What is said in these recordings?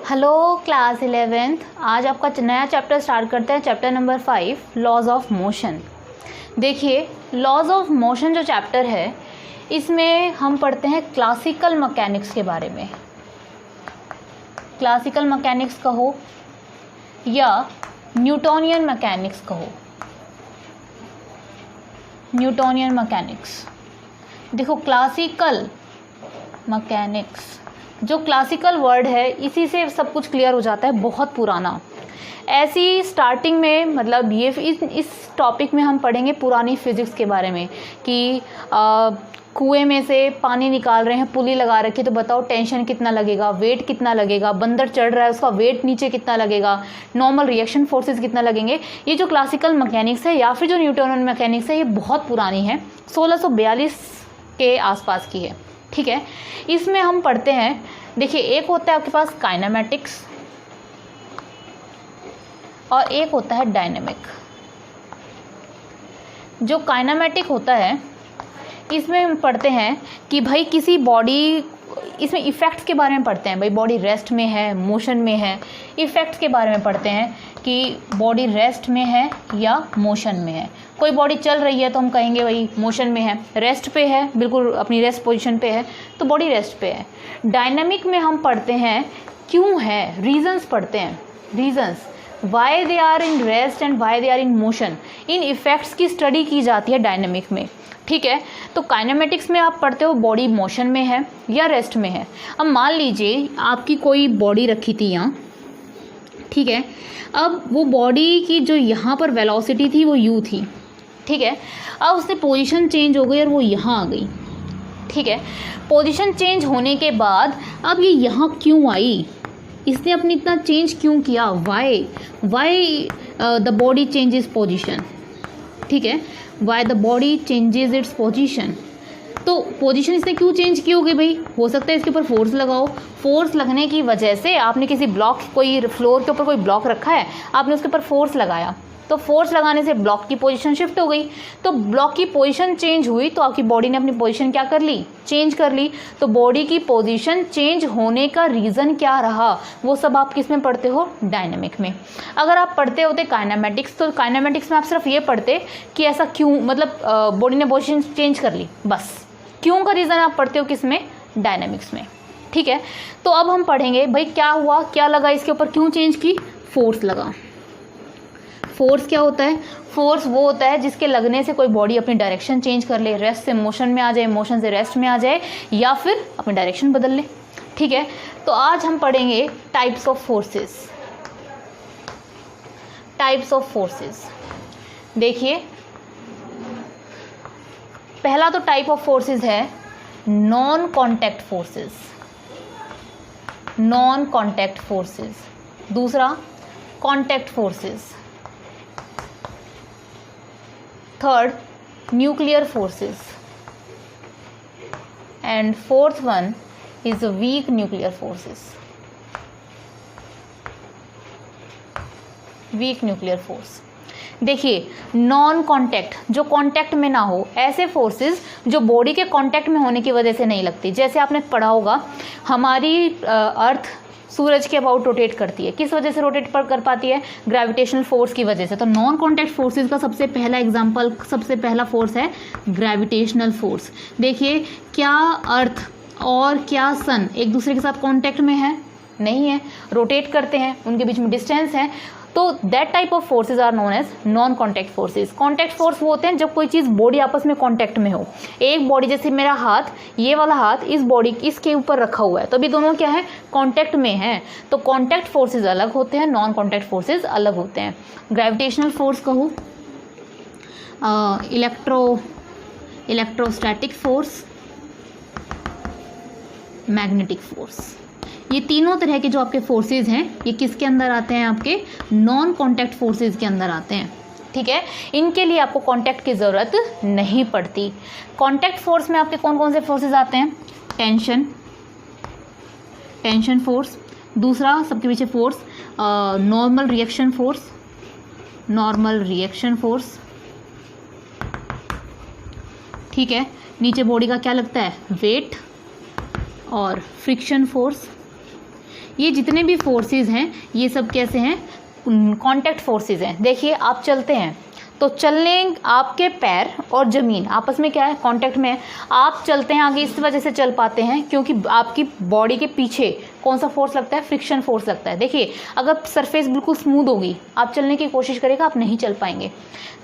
Hello class 11th। आज आपका नया चैप्टर स्टार्ट करते हैं, chapter number 5 laws of motion. देखिए, लॉज ऑफ मोशन जो चैप्टर है इसमें हम पढ़ते हैं क्लासिकल मैकेनिक्स के बारे में। क्लासिकल मैकेनिक्स कहो या न्यूटोनियन मैकेनिक्स कहो। न्यूटोनियन मैकेनिक्स, देखो क्लासिकल मैकेनिक्स जो क्लासिकल वर्ड है इसी से सब कुछ क्लियर हो जाता है, बहुत पुराना। ऐसी स्टार्टिंग में मतलब ये इस टॉपिक में हम पढ़ेंगे पुरानी फिजिक्स के बारे में कि कुएं में से पानी निकाल रहे हैं, पुली लगा रखी, तो बताओ टेंशन कितना लगेगा, वेट कितना लगेगा, बंदर चढ़ रहा है उसका वेट नीचे कितना लगेगा, नॉर्मल रिएक्शन फोर्सेस कितना लगेंगे। ये जो क्लासिकल मैकेनिक्स है या फिर जो न्यूटोनियन मैकेनिक्स है ये बहुत पुरानी है, 1642 के आसपास की है। ठीक है, इसमें हम पढ़ते हैं, देखिए एक होता है आपके पास काइनेमेटिक्स और एक होता है डायनेमिक। जो काइनेमेटिक होता है इसमें हम पढ़ते हैं कि भाई किसी बॉडी, इसमें इफ़ेक्ट्स के बारे में पढ़ते हैं, भाई बॉडी रेस्ट में है, मोशन में है। इफ़ेक्ट्स के बारे में पढ़ते हैं कि बॉडी रेस्ट में है या मोशन में है। कोई बॉडी चल रही है तो हम कहेंगे भाई मोशन में है, रेस्ट पे है, बिल्कुल अपनी रेस्ट पोजीशन पे है तो बॉडी रेस्ट पे है। डायनामिक में हम पढ़ते हैं क्यों है, रीजंस पढ़ते हैं, reasons why they are in rest and why they are in motion. इन इफ़ेक्ट्स की स्टडी की जाती है डायनामिक में। ठीक है, तो काइनेमेटिक्स में आप पढ़ते हो बॉडी मोशन में है या रेस्ट में है। अब मान लीजिए आपकी कोई बॉडी रखी थी यहाँ, ठीक है, अब वो बॉडी की जो यहाँ पर वेलोसिटी थी वो u थी। ठीक है, अब उससे पोजीशन चेंज हो गई और वो यहाँ आ गई। ठीक है, पोजीशन चेंज होने के बाद अब ये यहाँ क्यों आई, इसने अपनी इतना चेंज क्यों किया, why the body changes position. ठीक है, why the body changes its position. तो पोजीशन इसने क्यों चेंज की होगी भाई, हो सकता है इसके ऊपर फोर्स लगाओ, फोर्स लगने की वजह से आपने किसी ब्लॉक, कोई फ्लोर के ऊपर कोई ब्लॉक रखा है, आपने उसके ऊपर फोर्स लगाया, तो फोर्स लगाने से ब्लॉक की पोजीशन शिफ्ट हो गई, तो ब्लॉक की पोजीशन चेंज हुई तो आपकी बॉडी ने अपनी पोजीशन क्या कर ली, चेंज कर ली। तो बॉडी की पोजीशन चेंज होने का रीज़न क्या रहा, वो सब आप किस में पढ़ते हो, डायनामिक में। अगर आप पढ़ते होते काइनेमेटिक्स तो काइनेमेटिक्स में आप सिर्फ ये पढ़ते कि ऐसा क्यों, मतलब बॉडी ने पोजीशन चेंज कर ली, बस क्यों का रीज़न आप पढ़ते हो किस में, डायनामिक्स में। ठीक है, तो अब हम पढ़ेंगे भाई क्या हुआ, क्या लगा इसके ऊपर, क्यों चेंज की, फोर्स लगा। फोर्स क्या होता है, फोर्स वो होता है जिसके लगने से कोई बॉडी अपनी डायरेक्शन चेंज कर ले, रेस्ट से मोशन में आ जाए, मोशन से रेस्ट में आ जाए या फिर अपनी डायरेक्शन बदल ले। ठीक है, तो आज हम पढ़ेंगे types of forces. Types of forces, देखिए पहला तो टाइप ऑफ फोर्सेस है non contact forces, non contact forces. दूसरा contact forces. Third nuclear forces and fourth one is weak nuclear forces, weak nuclear force. देखिए नॉन कांटेक्ट, जो contact में ना हो, ऐसे फोर्सेस जो बॉडी के कांटेक्ट में होने की वजह से नहीं लगती। जैसे आपने पढ़ा होगा हमारी अर्थ सूरज के अबाउट रोटेट करती है, किस वजह से रोटेट कर पाती है, ग्रेविटेशनल फोर्स की वजह से। तो नॉन कांटेक्ट फोर्सेस का सबसे पहला एग्जांपल, सबसे पहला फोर्स है ग्रेविटेशनल फोर्स। देखिए क्या अर्थ और क्या सन एक दूसरे के साथ कांटेक्ट में है, नहीं है, रोटेट करते हैं, उनके बीच में डिस्टेंस है, तो that type of forces are known as non contact forces. Contact force वो होते हैं जब कोई चीज़ बॉडी आपस में कॉन्टैक्ट में हो। एक बॉडी, जैसे मेरा हाथ, ये वाला हाथ इस बॉडी इसके ऊपर रखा हुआ है, तो अभी दोनों क्या है, कॉन्टैक्ट में है। तो कॉन्टैक्ट फोर्सेज अलग होते हैं, नॉन कॉन्टैक्ट फोर्सेज अलग होते हैं। ग्रेविटेशनल फोर्स कहूँ, इलेक्ट्रोस्टैटिक फोर्स, मैग्नेटिक फोर्स, ये तीनों तरह के जो आपके फोर्सेस हैं ये किसके अंदर आते हैं, आपके नॉन कॉन्टैक्ट फोर्सेस के अंदर आते हैं। ठीक है, इनके लिए आपको कॉन्टैक्ट की ज़रूरत नहीं पड़ती। कॉन्टैक्ट फोर्स में आपके कौन कौन से फोर्सेस आते हैं, टेंशन फोर्स। दूसरा सबके पीछे फोर्स नॉर्मल रिएक्शन फोर्स। ठीक है, नीचे बॉडी का क्या लगता है, वेट और फ्रिक्शन फोर्स। ये जितने भी फोर्सेस हैं ये सब कैसे हैं, कांटेक्ट फोर्सेस हैं। देखिए आप चलते हैं तो चलने, आपके पैर और ज़मीन आपस में क्या है, कांटेक्ट में है। आप चलते हैं आगे इस वजह से चल पाते हैं क्योंकि आपकी बॉडी के पीछे कौन सा फोर्स लगता है, फ्रिक्शन फोर्स लगता है। देखिए अगर सरफेस बिल्कुल स्मूथ होगी, आप चलने की कोशिश करेगा, आप नहीं चल पाएंगे।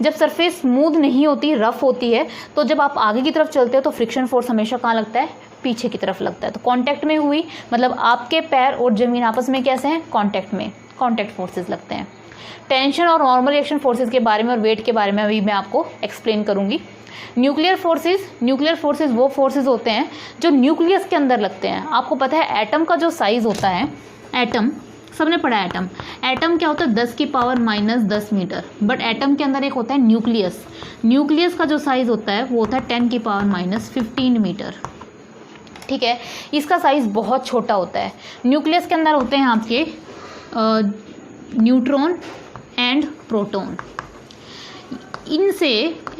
जब सरफेस स्मूथ नहीं होती, रफ होती है, तो जब आप आगे की तरफ चलते हो तो फ्रिक्शन फोर्स हमेशा कहाँ लगता है, पीछे की तरफ लगता है। तो कांटेक्ट में हुई मतलब आपके पैर और ज़मीन आपस में कैसे हैं, कांटेक्ट में, कांटेक्ट फोर्सेस लगते हैं। टेंशन और नॉर्मल रिएक्शन फोर्सेस के बारे में और वेट के बारे में अभी मैं आपको एक्सप्लेन करूंगी। न्यूक्लियर फोर्सेस वो फोर्सेस होते हैं जो न्यूक्लियस के अंदर लगते हैं। आपको पता है एटम का जो साइज होता है, एटम सबने पढ़ा है, एटम क्या होता है 10 की पावर -10 मीटर, बट एटम के अंदर एक होता है न्यूक्लियस का जो साइज होता है वो होता है 10 की पावर -15 मीटर। ठीक है, इसका साइज बहुत छोटा होता है। न्यूक्लियस के अंदर होते हैं आपके न्यूट्रॉन एंड प्रोटॉन, इनसे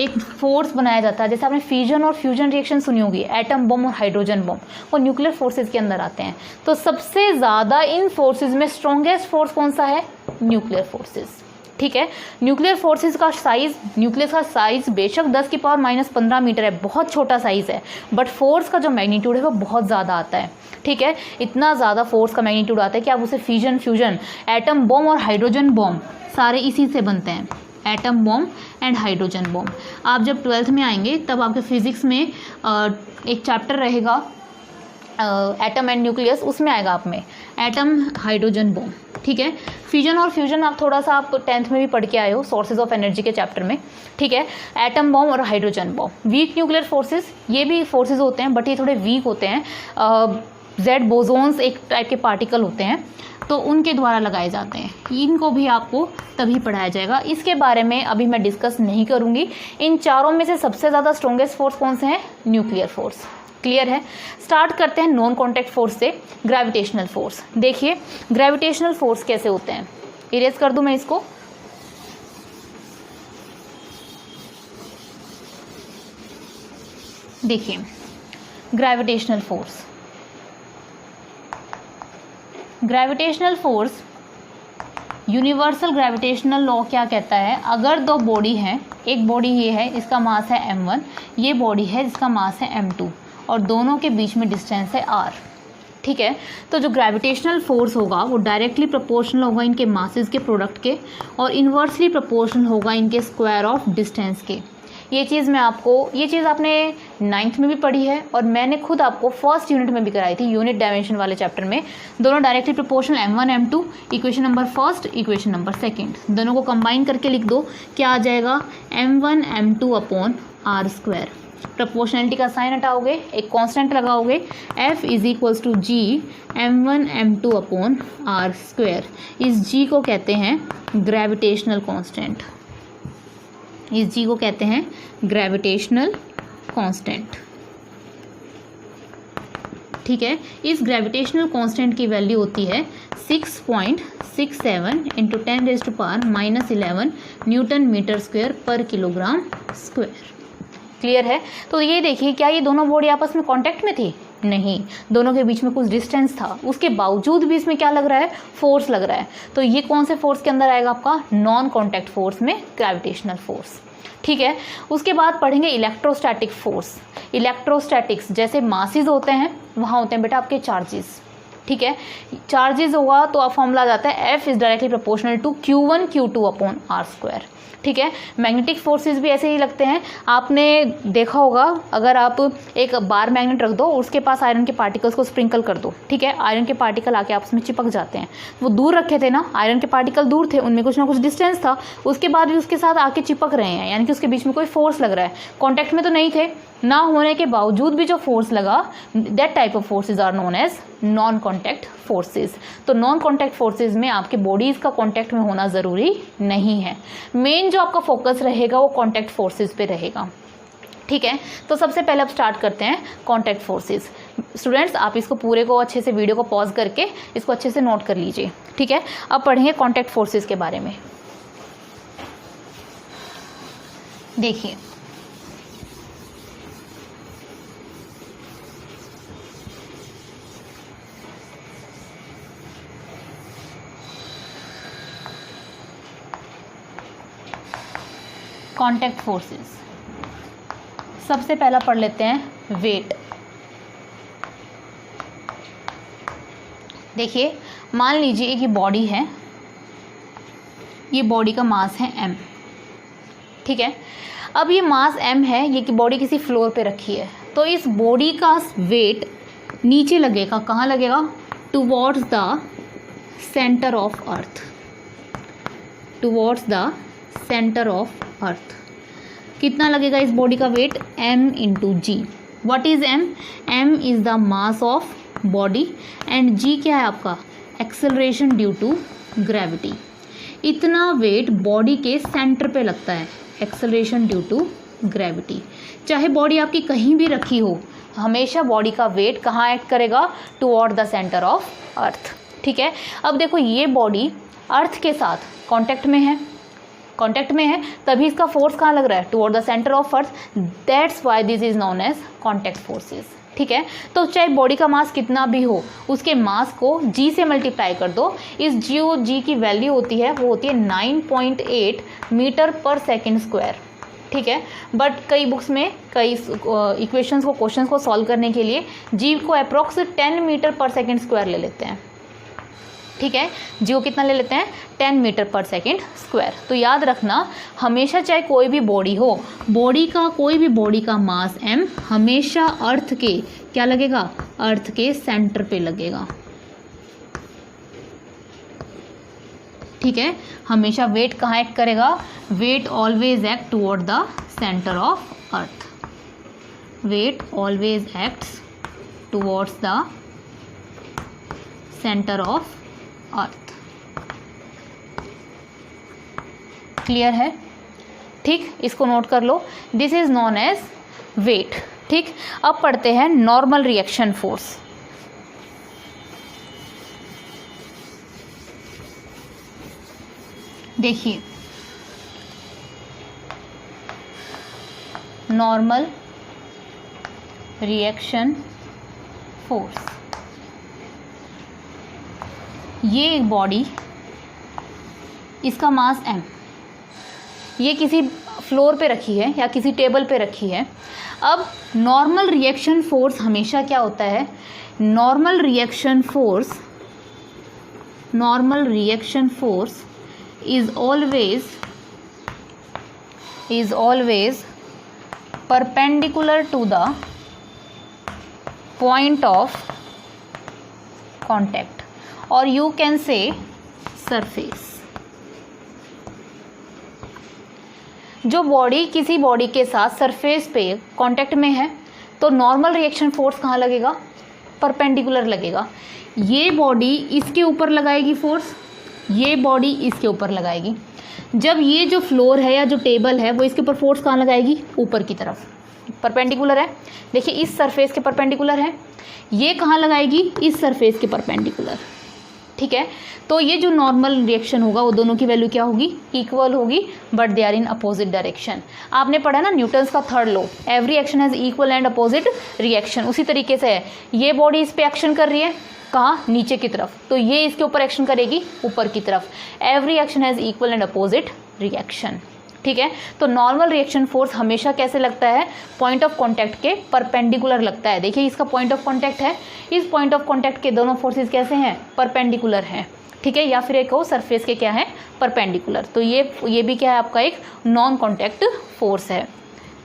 एक फोर्स बनाया जाता है। जैसे आपने फिजन और फ्यूजन रिएक्शन सुनी होगी, एटम बम और हाइड्रोजन बम, वो न्यूक्लियर फोर्सेस के अंदर आते हैं। तो सबसे ज़्यादा इन फोर्सेस में स्ट्रॉन्गेस्ट फोर्स कौन सा है, न्यूक्लियर फोर्सेस। ठीक है, न्यूक्लियर फोर्सेस का साइज, न्यूक्लियस का साइज बेशक 10 की पावर -15 मीटर है, बहुत छोटा साइज है, बट फोर्स का जो मैग्नीट्यूड है वो बहुत ज़्यादा आता है। ठीक है, इतना ज़्यादा फोर्स का मैग्नीट्यूड आता है कि आप उसे फिजन, फ्यूजन, एटम बम और हाइड्रोजन बम सारे इसी से बनते हैं, atom bomb and hydrogen bomb. आप जब 12th में आएंगे तब आपके फिजिक्स में एक चैप्टर रहेगा एटम एंड न्यूक्लियस, उसमें आएगा आप में एटम हाइड्रोजन बम। ठीक है, फ्यूजन और फ्यूजन आप थोड़ा सा आप 10th में भी पढ़ के आए हो, सोर्सेज ऑफ एनर्जी के चैप्टर में। ठीक है, एटम बम और hydrogen bomb. Week nuclear forces, ये भी फोर्सेज होते हैं बट ये थोड़े वीक होते हैं। जेड बोसोन्स एक टाइप के पार्टिकल होते हैं, तो उनके द्वारा लगाए जाते हैं। इनको भी आपको तभी पढ़ाया जाएगा, इसके बारे में अभी मैं डिस्कस नहीं करूंगी। इन चारों में से सबसे ज़्यादा स्ट्रॉन्गेस्ट फोर्स कौन से हैं, न्यूक्लियर फोर्स। क्लियर है, स्टार्ट करते हैं नॉन कॉन्टैक्ट फोर्स से, ग्रेविटेशनल फोर्स। देखिए ग्रेविटेशनल फोर्स कैसे होते हैं, इरेज कर दूं मैं इसको। देखिए gravitational force, universal gravitational law क्या कहता है, अगर दो बॉडी हैं, एक बॉडी ये है, इसका मास है m1, ये बॉडी है जिसका मास है m2, और दोनों के बीच में डिस्टेंस है r। ठीक है, तो जो ग्रेविटेशनल फोर्स होगा वो डायरेक्टली प्रोपोर्शनल होगा इनके मासेस के प्रोडक्ट के, और इन्वर्सली प्रोपोर्शनल होगा इनके स्क्वायर ऑफ डिस्टेंस के। ये चीज़ आपने 9th में भी पढ़ी है और मैंने खुद आपको फर्स्ट यूनिट में भी कराई थी, यूनिट डायमेंशन वाले चैप्टर में। दोनों directly proportional m1 m2, equation number first, equation number second, दोनों को कंबाइन करके लिख दो, क्या आ जाएगा, m1 m2 upon r square. Proportionality का साइन हटाओगे, एक कांस्टेंट लगाओगे, f is equals to g m1 m2 upon r square. इस g को कहते हैं ग्रेविटेशनल कांस्टेंट, इस g को कहते हैं ग्रेविटेशनल कांस्टेंट। ठीक है, इस ग्रेविटेशनल कांस्टेंट की वैल्यू होती है 6.67 इंटू 10⁻⁻11 न्यूटन मीटर स्क्वायर पर किलोग्राम स्क्वायर। क्लियर है, तो ये देखिए क्या ये दोनों बॉडी आपस में कांटेक्ट में थी, नहीं, दोनों के बीच में कुछ डिस्टेंस था, उसके बावजूद भी इसमें क्या लग रहा है, फोर्स लग रहा है। तो ये कौन से फोर्स के अंदर आएगा, आपका नॉन कॉन्टैक्ट फोर्स में ग्रेविटेशनल फोर्स। ठीक है, उसके बाद पढ़ेंगे इलेक्ट्रोस्टैटिक फोर्स। इलेक्ट्रोस्टैटिक्स जैसे मासेस होते हैं, वहाँ होते हैं बेटा आपके चार्जेस। ठीक है, चार्जेस होगा तो फॉर्मूला आ जाता है F is directly proportional to Q1 Q2 upon R square. ठीक है, मैग्नेटिक फोर्सेस भी ऐसे ही लगते हैं। आपने देखा होगा, अगर आप एक बार मैग्नेट रख दो, उसके पास आयरन के पार्टिकल्स को स्प्रिंकल कर दो, ठीक है, आयरन के पार्टिकल आके आपस में चिपक जाते हैं। वो दूर रखे थे ना, आयरन के पार्टिकल दूर थे, उनमें कुछ ना कुछ डिस्टेंस था, उसके बाद भी उसके साथ आके चिपक रहे हैं, यानी कि उसके बीच में कोई फोर्स लग रहा है। कॉन्टैक्ट में तो नहीं थे, ना होने के बावजूद भी जो फोर्स लगा, that type of forces are known as non contact forces. तो नॉन कॉन्टैक्ट फोर्सेज में आपके बॉडीज का कॉन्टैक्ट में होना जरूरी नहीं है। मेन जो आपका फोकस रहेगा वो कॉन्टैक्ट फोर्सेज पे रहेगा। ठीक है, तो सबसे पहले अब स्टार्ट करते हैं कॉन्टैक्ट फोर्सेज। स्टूडेंट्स आप इसको पूरे को अच्छे से, वीडियो को पॉज करके इसको अच्छे से नोट कर लीजिए। ठीक है, अब पढ़ेंगे कॉन्टैक्ट फोर्सेज के बारे में। देखिए कॉन्टैक्ट फोर्सेस। सबसे पहला पढ़ लेते हैं वेट। देखिए, मान लीजिए कि बॉडी है, ये बॉडी का मास है m, ठीक है। अब ये मास m है, ये कि बॉडी किसी फ्लोर पे रखी है, तो इस बॉडी का वेट नीचे लगेगा। कहाँ लगेगा? Towards the centre of earth, towards the centre of earth. कितना लगेगा इस बॉडी का weight? m into g. What is m? m is the mass of body and g क्या है आपका? Acceleration due to gravity. इतना वेट बॉडी के centre पे लगता है, एक्सेलरेशन ड्यू टू ग्रेविटी। चाहे बॉडी आपकी कहीं भी रखी हो, हमेशा बॉडी का वेट कहाँ एक्ट करेगा? टुवर्ड द सेंटर ऑफ अर्थ, ठीक है। अब देखो, ये बॉडी अर्थ के साथ कांटेक्ट में है, तभी इसका फोर्स कहाँ लग रहा है? Toward the centre of earth. That's why this is known as contact forces, ठीक है। तो चाहे बॉडी का मास कितना भी हो, उसके मास को g से मल्टीप्लाई कर दो। इस g की वैल्यू होती है, वो होती है 9.8 मीटर पर सेकेंड स्क्वायर, ठीक है। बट कई बुक्स में कई इक्वेशंस को, क्वेश्चंस को सॉल्व करने के लिए g को अप्रोक्स 10 मीटर पर सेकेंड स्क्वायर ले लेते हैं, ठीक है। जी को कितना ले लेते हैं? 10 मीटर पर सेकेंड स्क्वायर। तो याद रखना, हमेशा चाहे कोई भी बॉडी हो, कोई भी बॉडी का मास m हमेशा अर्थ के क्या लगेगा? अर्थ के सेंटर पे लगेगा, ठीक है। हमेशा वेट कहाँ एक्ट करेगा? Weight always act toward the centre of earth. Weight always acts towards the centre of earth. Clear है? ठीक, इसको नोट कर लो। This is known as weight, ठीक। अब पढ़ते हैं नॉर्मल रिएक्शन फोर्स। देखिए, नॉर्मल रिएक्शन फोर्स, ये एक बॉडी, इसका मास m, ये किसी फ्लोर पे रखी है या किसी टेबल पे रखी है। अब नॉर्मल रिएक्शन फोर्स हमेशा क्या होता है? Normal reaction force is always perpendicular to the point of contact, और यू कैन से सरफेस। जो बॉडी किसी बॉडी के साथ सरफेस पे कांटेक्ट में है, तो नॉर्मल रिएक्शन फोर्स कहाँ लगेगा? परपेंडिकुलर लगेगा। ये बॉडी इसके ऊपर लगाएगी फोर्स, ये बॉडी इसके ऊपर लगाएगी। जब ये जो फ्लोर है या जो टेबल है, वो इसके ऊपर फोर्स कहाँ लगाएगी? ऊपर की तरफ। परपेंडिकुलर है, देखिए इस सरफेस के परपेंडिकुलर है। ये कहाँ लगाएगी? इस सरफेस के परपेंडिकुलर, ठीक है। तो ये जो नॉर्मल रिएक्शन होगा, वो दोनों की वैल्यू क्या होगी? इक्वल होगी, but they are in opposite direction. आपने पढ़ा ना न्यूटन्स का third law, every action has equal and opposite reaction. उसी तरीके से है, ये बॉडी इस पे एक्शन कर रही है, कहाँ? नीचे की तरफ, तो ये इसके ऊपर एक्शन करेगी ऊपर की तरफ। Every action has equal and opposite reaction, ठीक है। तो नॉर्मल रिएक्शन फोर्स हमेशा कैसे लगता है? पॉइंट ऑफ कॉन्टैक्ट के परपेंडिकुलर लगता है। देखिए, इसका पॉइंट ऑफ कॉन्टैक्ट है, इस पॉइंट ऑफ कॉन्टैक्ट के दोनों फोर्सेस कैसे हैं? परपेंडिकुलर हैं, ठीक है। या फिर एक हो सरफेस के क्या है? परपेंडिकुलर। तो ये भी क्या है? आपका एक नॉन कॉन्टैक्ट फोर्स है।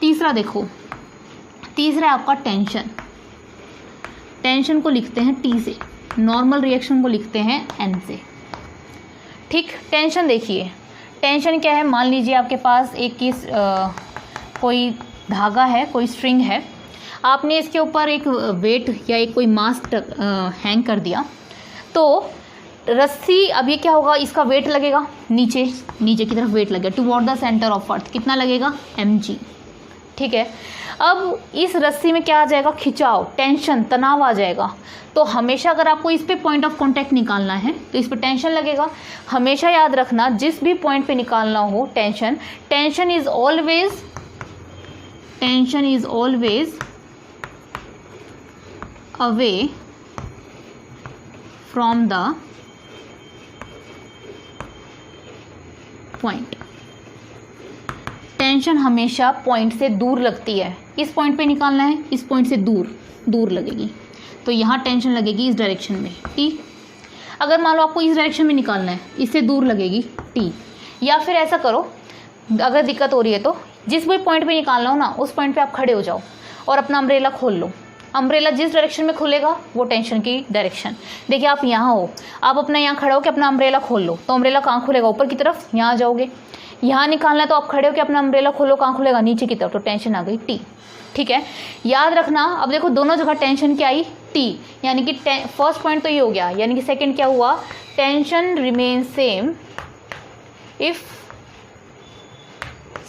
तीसरा देखो, तीसरा है आपका टेंशन। टेंशन को लिखते हैं T से, नॉर्मल रिएक्शन को लिखते हैं N से, ठीक। टेंशन देखिए, टेंशन क्या है? मान लीजिए आपके पास एक कोई धागा है, कोई स्ट्रिंग है, आपने इसके ऊपर एक वेट या एक कोई मास हैंग कर दिया, तो रस्सी, अब ये क्या होगा? इसका वेट लगेगा नीचे की तरफ, वेट लगेगा toward the centre of earth. कितना लगेगा? mg, ठीक है। अब इस रस्सी में क्या आ जाएगा? खिंचाव, टेंशन, तनाव आ जाएगा। तो हमेशा अगर आपको इस पे पॉइंट ऑफ कांटेक्ट निकालना है, तो इस पे टेंशन लगेगा। हमेशा याद रखना, जिस भी पॉइंट पे निकालना हो tension is always away from the point. Tension हमेशा पॉइंट से दूर लगती है। इस पॉइंट पे निकालना है, इस पॉइंट से दूर लगेगी, तो यहाँ टेंशन लगेगी इस डायरेक्शन में T। अगर मान लो आपको इस डायरेक्शन में निकालना है, इससे दूर लगेगी T। या फिर ऐसा करो, अगर दिक्कत हो रही है तो जिस भी पॉइंट पे निकालना हो ना, उस पॉइंट पे आप खड़े हो जाओ और अपना अम्ब्रेला खोल लो। अम्ब्रेला जिस डायरेक्शन में खुलेगा वो टेंशन की डायरेक्शन। देखिए आप यहाँ हो, आप अपना यहाँ खड़े हो के अपना अम्ब्रेला खोल लो, तो अम्ब्रेला कहाँ खुलेगा? ऊपर की तरफ, यहाँ जाओगे। यहाँ निकालना है तो आप खड़े हो के अपना अम्ब्रेला खोलो, कहाँ खुलेगा? नीचे की तरफ, तो टेंशन आ गई T। ठीक है, याद रखना। अब देखो दोनों जगह टेंशन क्या आई? T, यानी कि फर्स्ट पॉइंट तो ये हो गया, यानी कि सेकेंड क्या हुआ? Tension remain same if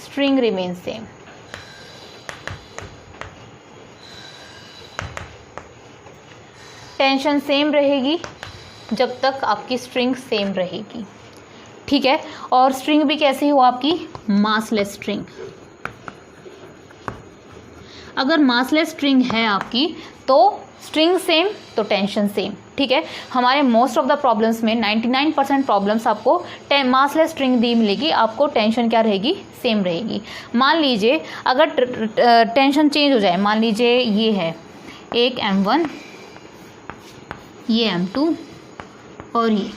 string remain same. Tension same रहेगी जब तक आपकी स्ट्रिंग सेम रहेगी। ठीक है, और स्ट्रिंग भी कैसी हो आपकी? Massless string. अगर मासलेस स्ट्रिंग है आपकी तो स्ट्रिंग सेम तो टेंशन सेम। ठीक है, हमारे मोस्ट ऑफ द प्रॉब्लम्स में 99% प्रॉब्लम्स आपको मासलेस स्ट्रिंग दी मिलेगी, आपको टेंशन क्या रहेगी? सेम रहेगी। मान लीजिए अगर टेंशन चेंज हो जाए, मान लीजिए ये है एक M1, ये M2 और ये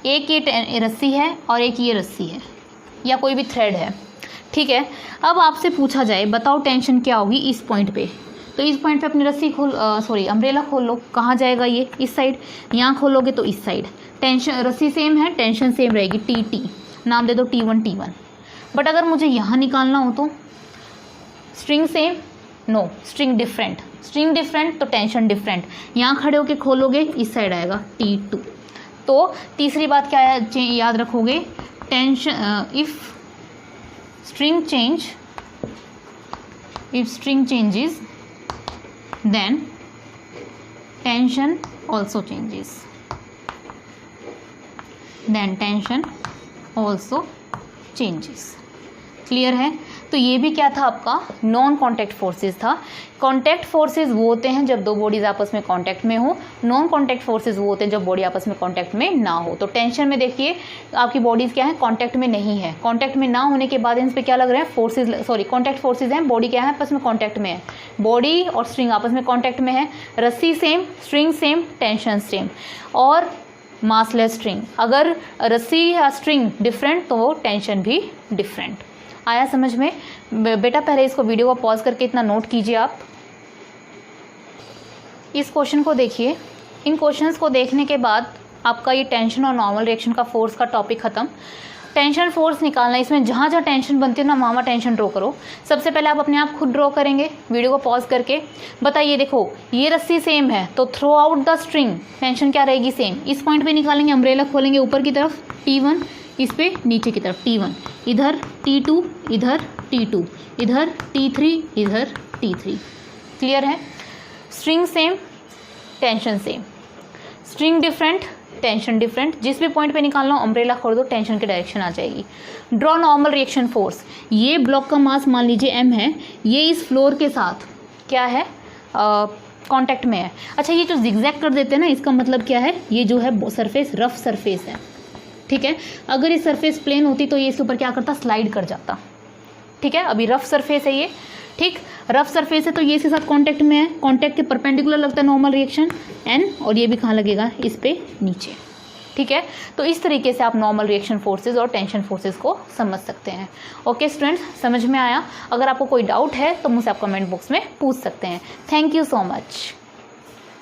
एक ये रस्सी है और एक ये रस्सी है या कोई भी थ्रेड है। ठीक है, अब आपसे पूछा जाए बताओ टेंशन क्या होगी इस पॉइंट पे, तो इस पॉइंट पे अपनी रस्सी अम्ब्रेला खोल लो। कहाँ जाएगा ये? इस साइड। यहाँ खोलोगे तो इस साइड। टेंशन, रस्सी सेम है, टेंशन सेम रहेगी T। नाम दे दो T1 T1। बट अगर मुझे यहाँ निकालना हो तो string same, no string different. String different तो टेंशन डिफरेंट। यहाँ खड़े होके खोलोगे, इस साइड आएगा T2। तो तीसरी बात क्या है याद रखोगे? Tension if string changes then tension also changes। Clear है? तो ये भी क्या था आपका? नॉन कॉन्टैक्ट फोर्सेस था। कॉन्टैक्ट फोर्सेस वो होते हैं जब दो बॉडीज आपस में कॉन्टैक्ट में हो, नॉन कॉन्टैक्ट फोर्सेस वो होते हैं जब बॉडी आपस में कॉन्टैक्ट में ना हो। तो टेंशन में देखिए आपकी बॉडीज क्या है? कॉन्टैक्ट में नहीं है। कॉन्टैक्ट में ना होने के बाद इन पर क्या लग रहे हैं? फोर्सेज, सॉरी कॉन्टैक्ट फोर्सेज हैं। बॉडी क्या है? आपस में कॉन्टैक्ट में है। बॉडी और स्ट्रिंग आपस में कॉन्टैक्ट में है। रस्सी same, string same, tension same. और मासलेस स्ट्रिंग, अगर रस्सी या स्ट्रिंग डिफरेंट तो टेंशन भी डिफरेंट। आया समझ में? बेटा पहले इसको वीडियो को पॉज करके इतना नोट कीजिए आप। इस क्वेश्चन को देखिए। इन क्वेश्चंस को देखने के बाद आपका ये टेंशन और नॉर्मल रिएक्शन का फोर्स का टॉपिक खत्म। टेंशन फोर्स निकालना, इसमें जहाँ जहाँ टेंशन बनती है ना वहाँ टेंशन ड्रॉ करो। सबसे पहले आप अपने आप खुद ड्रॉ करेंगे वीडियो को पॉज करके। बताइए, देखो ये रस्सी सेम है तो through out the string tension क्या रहेगी? सेम। इस पॉइंट पे निकालेंगे, अम्ब्रेला खोलेंगे ऊपर की तरफ T1, इस पे नीचे की तरफ T1, इधर T2, इधर T2, इधर T3, इधर T3। क्लियर है? String same, tension same. String different, tension different. जिस भी पॉइंट पे निकालना हो अम्ब्रेला खोल दो, टेंशन की डायरेक्शन आ जाएगी। Draw normal reaction force. ये ब्लॉक का मास मान लीजिए M है, ये इस फ्लोर के साथ क्या है? कांटेक्ट में है। अच्छा, ये जो जिगजैग कर देते हैं ना, इसका मतलब क्या है? ये जो है सरफेस रफ सरफेस है। ठीक है, अगर ये सरफेस प्लेन होती तो ये इसके ऊपर क्या करता? स्लाइड कर जाता। ठीक है, अभी रफ सरफेस है ये। ठीक, रफ सरफेस है तो ये इसके साथ कांटेक्ट में है। कांटेक्ट के परपेंडिकुलर लगता है नॉर्मल रिएक्शन N, और ये भी कहाँ लगेगा? इस पे नीचे। ठीक है, तो इस तरीके से आप नॉर्मल रिएक्शन फोर्सेज और टेंशन फोर्सेज को समझ सकते हैं। ओके स्टूडेंट्स, समझ में आया? अगर आपको कोई डाउट है तो मुझसे आप कमेंट बॉक्स में पूछ सकते हैं। Thank you so much.